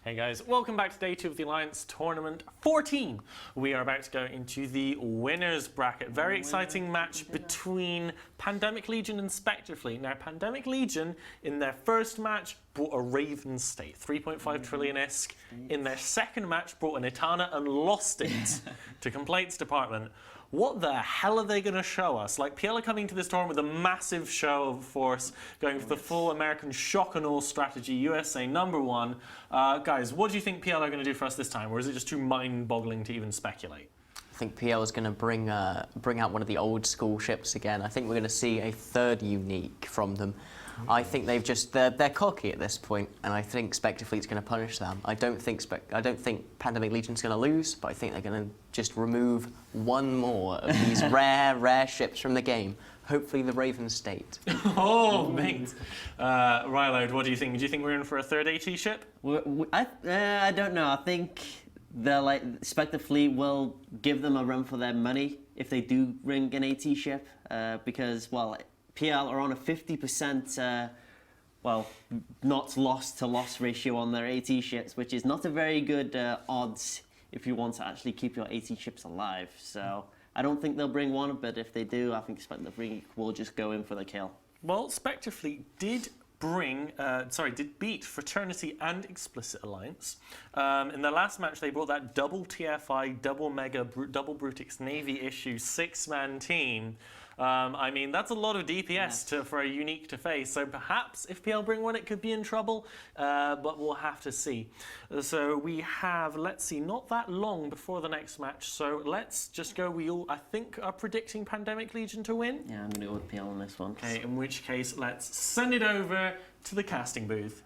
Hey guys, welcome back to day 2 of the Alliance Tournament 14. We are about to go into the winners bracket. Very exciting match between Pandemic Legion and Spectre Fleet. Now, Pandemic Legion, in their first match, brought a Raven State, 3.5 trillion-esque. In their second match, brought an Etana and lost it to Complaints Department. What the hell are they going to show us? Like, PL are coming to this tournament with a massive show of force, going for the full American shock and awe strategy, USA #1. Guys, what do you think PL are going to do for us this time, or is it just too mind-boggling to even speculate? I think PL is going to bring out one of the old school ships again. I think we're going to see a third unique from them. I think they're cocky at this point, and I think Spectre Fleet's going to punish them. I don't think Pandemic Legion's going to lose, but I think they're going to just remove one more of these rare ships from the game. Hopefully the Raven State. Oh, mate. Ryload, what do you think? Do you think we're in for a third AT ship? I don't know. I think Spectre Fleet will give them a run for their money if they do bring an AT ship, because, well, PL are on a 50% not lost to loss ratio on their AT ships, which is not a very good odds if you want to actually keep your AT ships alive. So I don't think they'll bring one, but if they do, I think Spectre Fleet will just go in for the kill. Well, Spectre Fleet did beat Fraternity and Explicit Alliance. In their last match, they brought that double TFI, double Mega, double Brutix Navy issue 6-man team. I mean, that's a lot of DPS for a unique to face, so perhaps if PL bring one, it could be in trouble, but we'll have to see. So we have, let's see, not that long before the next match, so let's just go. We all, I think, are predicting Pandemic Legion to win. Yeah, I'm going to go with PL on this one. Okay, in which case, let's send it over to the casting booth.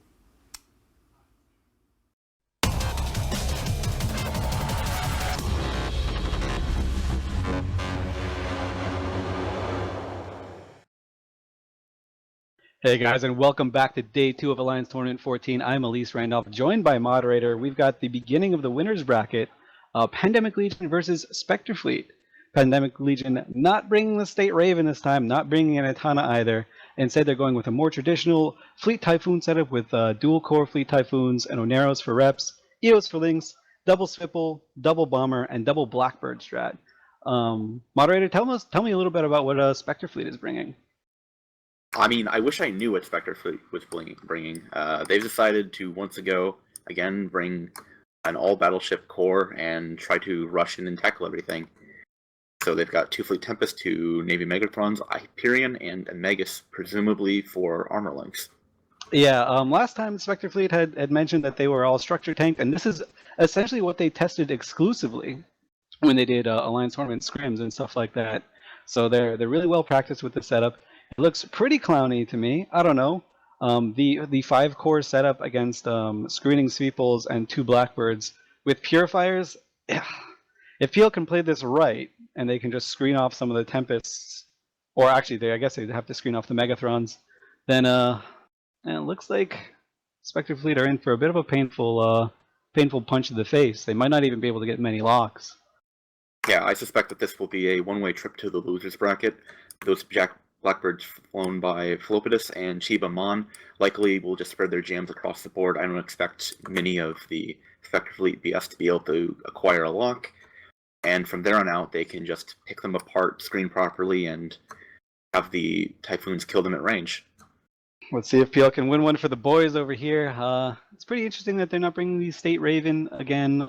Hey guys, and welcome back to day 2 of Alliance Tournament 14. I'm Elise Randolph, joined by moderator. We've got the beginning of the winners bracket, Pandemic Legion versus Spectre Fleet. Pandemic Legion not bringing the State Raven this time, not bringing an Etana either. Instead, they're going with a more traditional Fleet Typhoon setup with dual-core Fleet Typhoons and Oneros for reps, EOS for links, double Swipple, double Bomber, and double Blackbird strat. Moderator, tell me a little bit about what Spectre Fleet is bringing. I mean, I wish I knew what Spectre Fleet was bringing. They've decided to once again bring an all-battleship core and try to rush in and tackle everything. So they've got 2 Fleet Tempest, 2 Navy Megatrons, Hyperion, and a Megas, presumably for armor links. Yeah, last time Spectre Fleet had mentioned that they were all structure tank, and this is essentially what they tested exclusively when they did Alliance Tournament scrims and stuff like that. So they're really well practiced with the setup. It looks pretty clowny to me. I don't know. The 5-core setup against screening Sweeples and 2 Blackbirds with Purifiers. If PL can play this right, and they can just screen off some of the Tempests, or actually, I guess they'd have to screen off the Megathrons, then it looks like Spectre Fleet are in for a bit of a painful punch to the face. They might not even be able to get many locks. Yeah, I suspect that this will be a one-way trip to the losers bracket. Those Blackbirds flown by Philopidus and Chiba Mon likely will just spread their jams across the board. I don't expect many of the Spectre Fleet BS to be able to acquire a lock, and from there on out they can just pick them apart, screen properly, and have the Typhoons kill them at range. Let's see if PL can win one for the boys over here. It's pretty interesting that they're not bringing the State Raven again.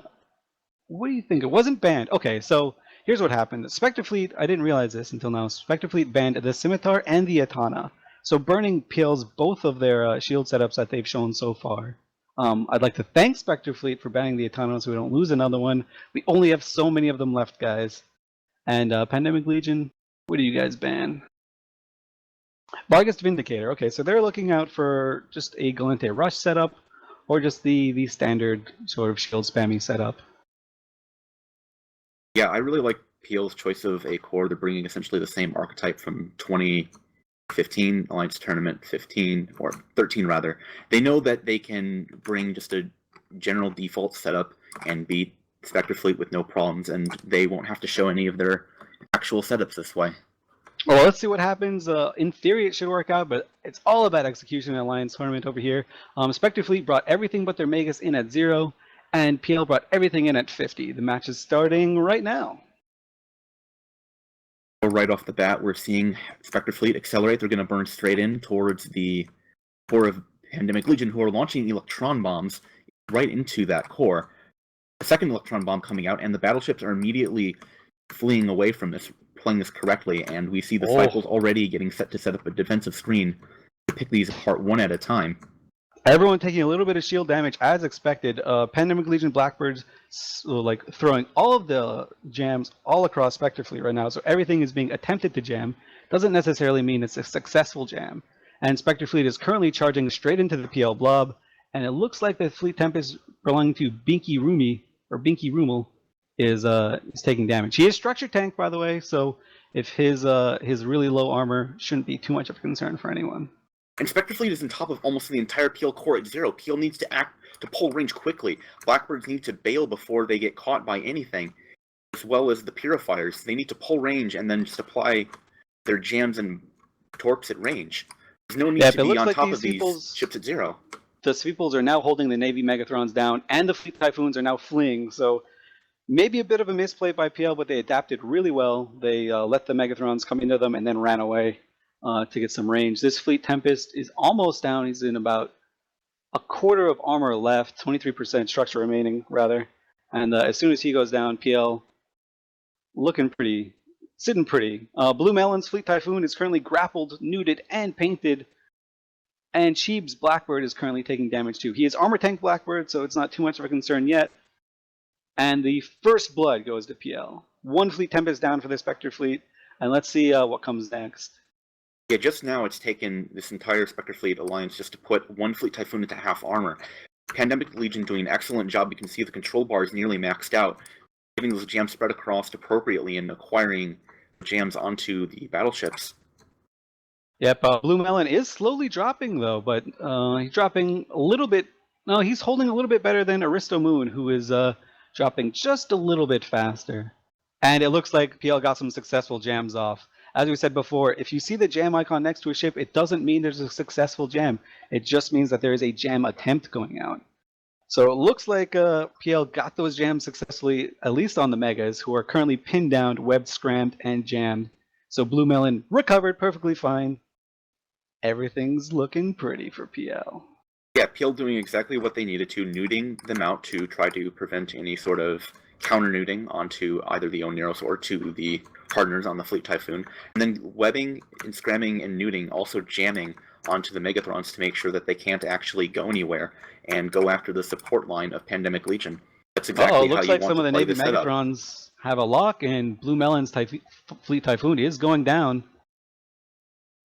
What do you think? It wasn't banned. Okay, so here's what happened. Spectre Fleet, I didn't realize this until now, Spectre Fleet banned the Scimitar and the Etana. So burning PL's both of their shield setups that they've shown so far. I'd like to thank Spectre Fleet for banning the Etana so we don't lose another one. We only have so many of them left, guys. And Pandemic Legion, what do you guys ban? Vargas Vindicator. Okay, so they're looking out for just a Galente Rush setup, or just the standard sort of shield spamming setup. Yeah, I really like PL's choice of a core. They're bringing essentially the same archetype from 2015, Alliance Tournament 15, or 13 rather. They know that they can bring just a general default setup and beat Spectre Fleet with no problems, and they won't have to show any of their actual setups this way. Well, let's see what happens. In theory, it should work out, but it's all about execution in Alliance Tournament over here. Spectre Fleet brought everything but their Magus in at 0, and PL brought everything in at 50. The match is starting right now. Right off the bat, we're seeing Spectre Fleet accelerate. They're going to burn straight in towards the core of Pandemic Legion, who are launching electron bombs right into that core. A second electron bomb coming out, and the battleships are immediately fleeing away from this, playing this correctly, and we see the Cycles already getting set to set up a defensive screen to pick these apart one at a time. Everyone taking a little bit of shield damage as expected. Pandemic Legion Blackbirds like throwing all of the jams all across Spectre Fleet right now, so everything is being attempted to jam. Doesn't necessarily mean it's a successful jam. And Spectre Fleet is currently charging straight into the PL blob, and it looks like the Fleet Tempest belonging to Binky Roomel is taking damage. He is structure tank, by the way, so if his really low armor shouldn't be too much of a concern for anyone. And Spectre Fleet is on top of almost the entire PL core at 0. PL needs to act to pull range quickly. Blackbirds need to bail before they get caught by anything, as well as the Purifiers. They need to pull range and then just apply their jams and torps at range. There's no need to be on top of these ships at 0. The Sweeples are now holding the Navy Megathrons down, and the Fleet Typhoons are now fleeing, so maybe a bit of a misplay by PL, but they adapted really well. They let the Megathrons come into them and then ran away to get some range. This Fleet Tempest is almost down. He's in about a quarter of armor left, 23% structure remaining, rather. And as soon as he goes down, PL looking pretty, sitting pretty. Blue Melon's Fleet Typhoon is currently grappled, nuded, and painted. And Cheeb's Blackbird is currently taking damage too. He is armor tank Blackbird, so it's not too much of a concern yet. And the first blood goes to PL. One Fleet Tempest down for the Spectre Fleet, and let's see what comes next. Yeah, just now it's taken this entire Spectre Fleet alliance just to put one Fleet Typhoon into half armor. Pandemic Legion doing an excellent job. You can see the control bar is nearly maxed out, giving those jams spread across appropriately and acquiring jams onto the battleships. Yep, Blue Melon is slowly dropping though, but he's dropping a little bit. No, he's holding a little bit better than Aristo Moon, who is dropping just a little bit faster. And it looks like PL got some successful jams off. As we said before, if you see the jam icon next to a ship, it doesn't mean there's a successful jam. It just means that there is a jam attempt going out. So it looks like PL got those jams successfully, at least on the Megas, who are currently pinned down, webbed, scrammed, and jammed. So Blue Melon recovered perfectly fine. Everything's looking pretty for PL. Yeah, PL doing exactly what they needed to, nuding them out to try to prevent any sort of counter-nuding onto either the Oneros or to the partners on the Fleet Typhoon, and then webbing and scramming and nuding, also jamming onto the Megathrons to make sure that they can't actually go anywhere and go after the support line of Pandemic Legion. That's exactly how you want to play this setup. Looks like some of the Navy Megatrons have a lock, and Blue Melon's Fleet Typhoon is going down.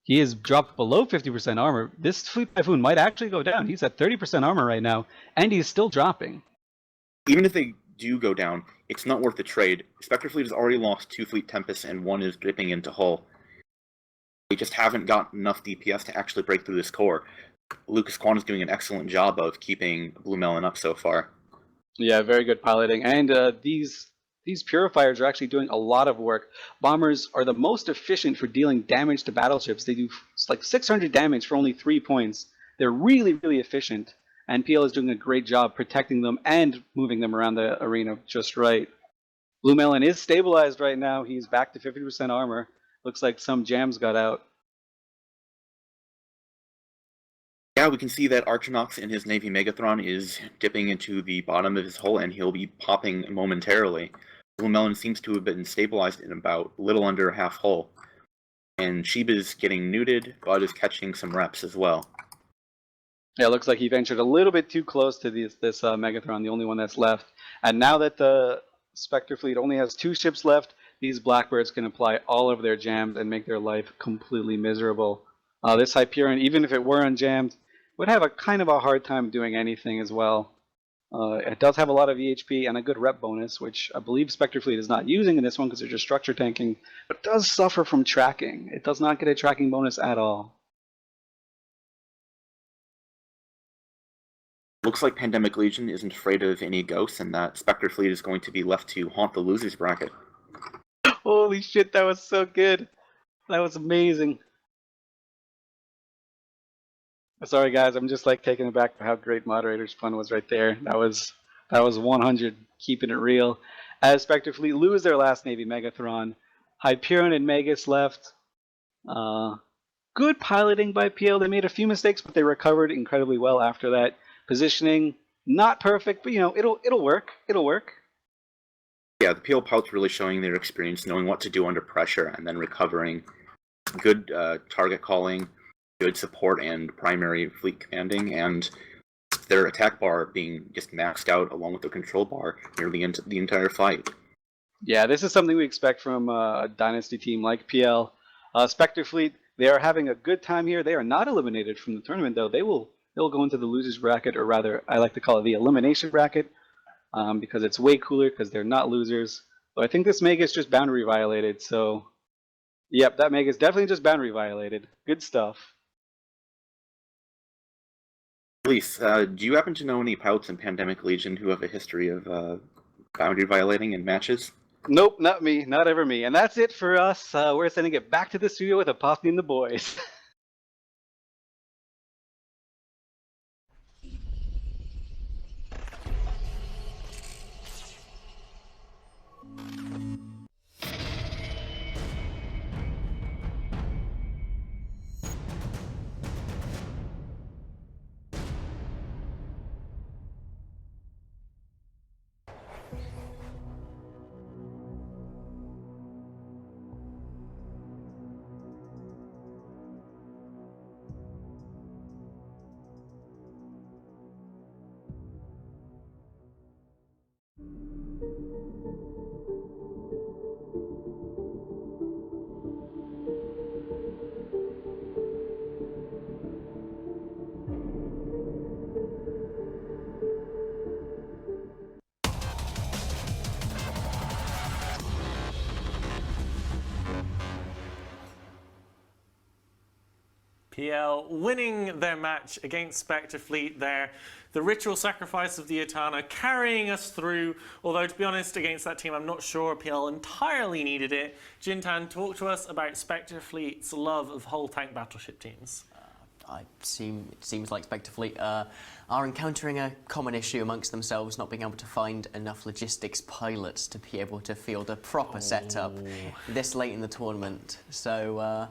He is dropped below 50% armor. This Fleet Typhoon might actually go down. He's at 30% armor right now, and he's still dropping. Even if they do go down, it's not worth the trade. Spectre Fleet has already lost 2 Fleet Tempests, and 1 is dipping into hull. They just haven't got enough DPS to actually break through this core. Lucas Kwan is doing an excellent job of keeping Blue Melon up so far. Yeah, very good piloting. And these Purifiers are actually doing a lot of work. Bombers are the most efficient for dealing damage to battleships. They do like 600 damage for only 3 points. They're really, really efficient. And PL is doing a great job protecting them and moving them around the arena just right. Blue Melon is stabilized right now. He's back to 50% armor. Looks like some jams got out. Yeah, we can see that Archinox in his Navy Megathron is dipping into the bottom of his hull, and he'll be popping momentarily. Blue Melon seems to have been stabilized in about a little under half hull. And Sheba's getting nuded, but is catching some reps as well. Yeah, it looks like he ventured a little bit too close to this Megathron, the only one that's left. And now that the Spectre Fleet only has 2 ships left, these Blackbirds can apply all of their jams and make their life completely miserable. This Hyperion, even if it were unjammed, would have a kind of a hard time doing anything as well. It does have a lot of EHP and a good rep bonus, which I believe Spectre Fleet is not using in this one because they're just structure tanking, but it does suffer from tracking. It does not get a tracking bonus at all. Looks like Pandemic Legion isn't afraid of any ghosts, and that Spectre Fleet is going to be left to haunt the losers bracket. Holy shit, that was so good. That was amazing. Sorry guys, I'm just like taken aback by how great Moderator's fun was right there. That was 100, keeping it real. As Spectre Fleet lose their last Navy Megathron, Hyperion and Magus left. Good piloting by PL. They made a few mistakes, but they recovered incredibly well after that. Positioning, not perfect, but you know, it'll work. It'll work. Yeah, the PL pilots really showing their experience, knowing what to do under pressure, and then recovering. Good target calling, good support and primary fleet commanding, and their attack bar being just maxed out along with the control bar nearly into the entire fight. Yeah, this is something we expect from a Dynasty team like PL. Spectre Fleet, they are having a good time here. They are not eliminated from the tournament, though. They'll go into the losers bracket, or rather, I like to call it the elimination bracket, because it's way cooler because they're not losers. But I think this Magus just boundary violated, so yep, that Magus definitely just boundary violated. Good stuff. Elise, do you happen to know any pilots in Pandemic Legion who have a history of boundary violating in matches? Nope, not me, not ever me. And that's it for us. We're sending it back to the studio with Apophany and the boys. PL winning their match against Spectre Fleet there. The ritual sacrifice of the Etana carrying us through, although to be honest, against that team, I'm not sure PL entirely needed it. Jintan, talk to us about Spectre Fleet's love of whole tank battleship teams. It seems like Spectre Fleet are encountering a common issue amongst themselves, not being able to find enough logistics pilots to be able to field a proper setup this late in the tournament. So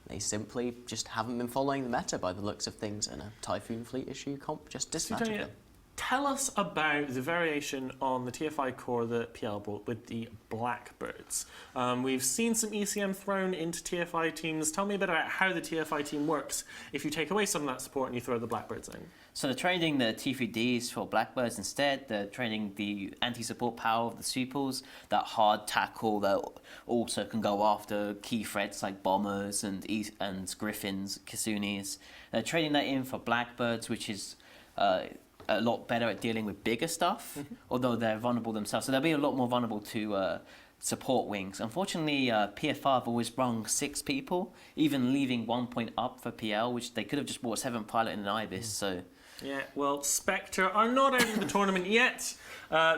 they simply just haven't been following the meta by the looks of things, and a Typhoon Fleet issue comp just dispatched them. Tell us about the variation on the TFI core that PL brought with the Blackbirds. We've seen some ECM thrown into TFI teams. Tell me a bit about how the TFI team works if you take away some of that support and you throw the Blackbirds in. So they're training the T3Ds for Blackbirds instead. They're training the anti-support power of the Supers, that hard tackle that also can go after key threats like bombers and Griffins, Kisunis. They're training that in for Blackbirds, which is a lot better at dealing with bigger stuff, although they're vulnerable themselves. So they'll be a lot more vulnerable to support wings. Unfortunately, PFR have always brung 6 people, even leaving 1 point up for PL, which they could have just brought 7 pilot and an Ibis. So. Yeah, well, Spectre are not out of the tournament yet.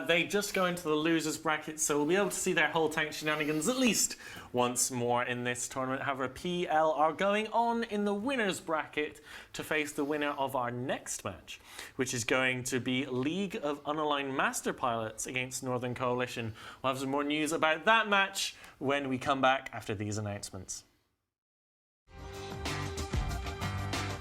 They just go into the losers bracket, so we'll be able to see their whole tank shenanigans at least once more in this tournament. However, PL are going on in the winners bracket to face the winner of our next match, which is going to be League of Unaligned Master Pilots against Northern Coalition. We'll have some more news about that match when we come back after these announcements.